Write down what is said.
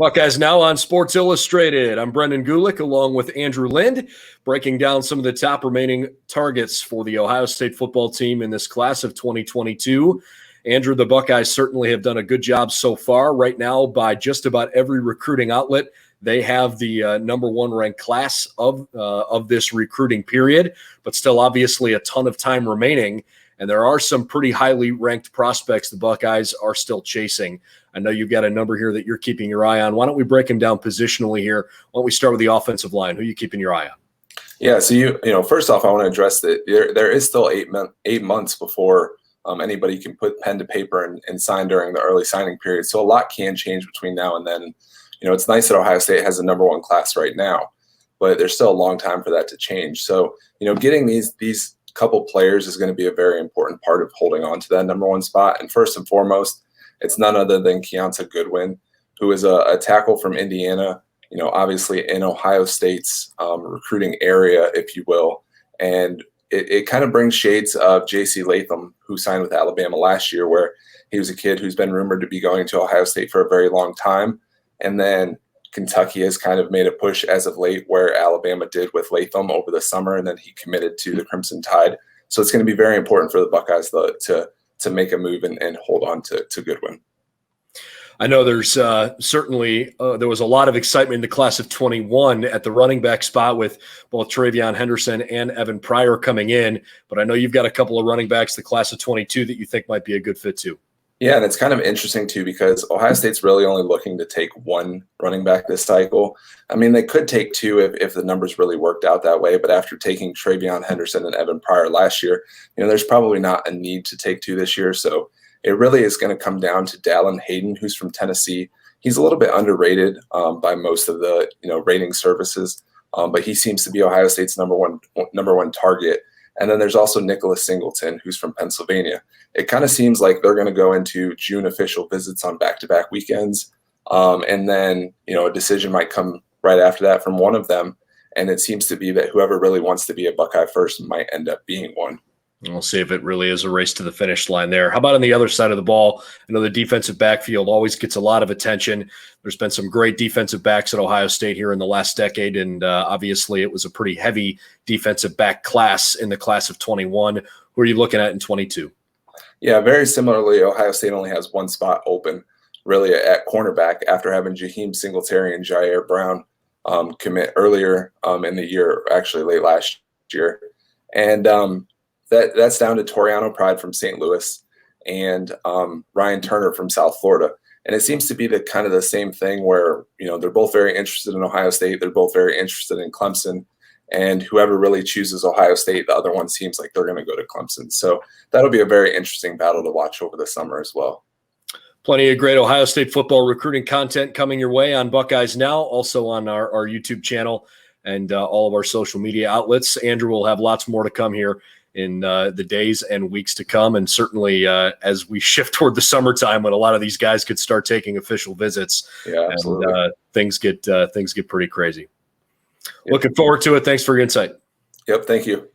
Buckeyes Now on Sports Illustrated. I'm Brendan Gulick along with Andrew Lind, breaking down some of the top remaining targets for the Ohio State football team in this class of 2022. Andrew, the Buckeyes certainly have done a good job so far. Right now, by just about every recruiting outlet, they have the number one ranked class of this recruiting period, but still obviously a ton of time remaining. And there are some pretty highly ranked prospects the Buckeyes are still chasing. I know you've got a number here that you're keeping your eye on. Why don't we break them down positionally here? Why don't we start with the offensive line? Who are you keeping your eye on? Yeah, so you know, first off, I want to address that there is still 8 months before anybody can put pen to paper and sign during the early signing period. So a lot can change between now and then. You know, it's nice that Ohio State has a number one class right now, but there's still a long time for that to change. So, you know, getting these couple players is going to be a very important part of holding on to that number one spot. And first and foremost, it's none other than Keonta Goodwin, who is a tackle from Indiana, you know, obviously in Ohio State's recruiting area, if you will. And it kind of brings shades of J.C. Latham, who signed with Alabama last year, where he was a kid who's been rumored to be going to Ohio State for a very long time. And then Kentucky has kind of made a push as of late, where Alabama did with Latham over the summer, and then he committed to the Crimson Tide. So it's going to be very important for the Buckeyes to make a move and hold on to Goodwin. I know there's certainly there was a lot of excitement in the class of 21 at the running back spot with both Travion Henderson and Evan Pryor coming in, but I know you've got a couple of running backs, the class of 22, that you think might be a good fit too. Yeah, and it's kind of interesting too, because Ohio State's really only looking to take one running back this cycle. I mean, they could take two if the numbers really worked out that way, but after taking Travion Henderson and Evan Pryor last year, you know, there's probably not a need to take two this year. So it really is going to come down to Dallin Hayden, who's from Tennessee. He's a little bit underrated by most of the, you know, rating services, but he seems to be Ohio State's number one target. And then there's also Nicholas Singleton, who's from Pennsylvania. It kind of seems like they're going to go into June official visits on back-to-back weekends. And then, you know, a decision might come right after that from one of them. And it seems to be that whoever really wants to be a Buckeye first might end up being one. We'll see if it really is a race to the finish line there. How about on the other side of the ball? I know the defensive backfield always gets a lot of attention. There's been some great defensive backs at Ohio State here in the last decade, and obviously it was a pretty heavy defensive back class in the class of 21. Who are you looking at in 22? Yeah, very similarly, Ohio State only has one spot open, really, at cornerback after having Jaheim Singletary and Jair Brown commit earlier in the year, actually late last year. And that's down to Toriano Pride from St. Louis and Ryan Turner from South Florida. And it seems to be the kind of the same thing where, you know, they're both very interested in Ohio State. They're both very interested in Clemson. And whoever really chooses Ohio State, the other one seems like they're going to go to Clemson. So that'll be a very interesting battle to watch over the summer as well. Plenty of great Ohio State football recruiting content coming your way on Buckeyes Now, also on our YouTube channel and all of our social media outlets. Andrew will have lots more to come here in the days and weeks to come, and certainly as we shift toward the summertime when a lot of these guys could start taking official visits. Yeah, absolutely. And things get pretty crazy. Yep. Looking forward to it. Thanks for your insight. Yep, thank you.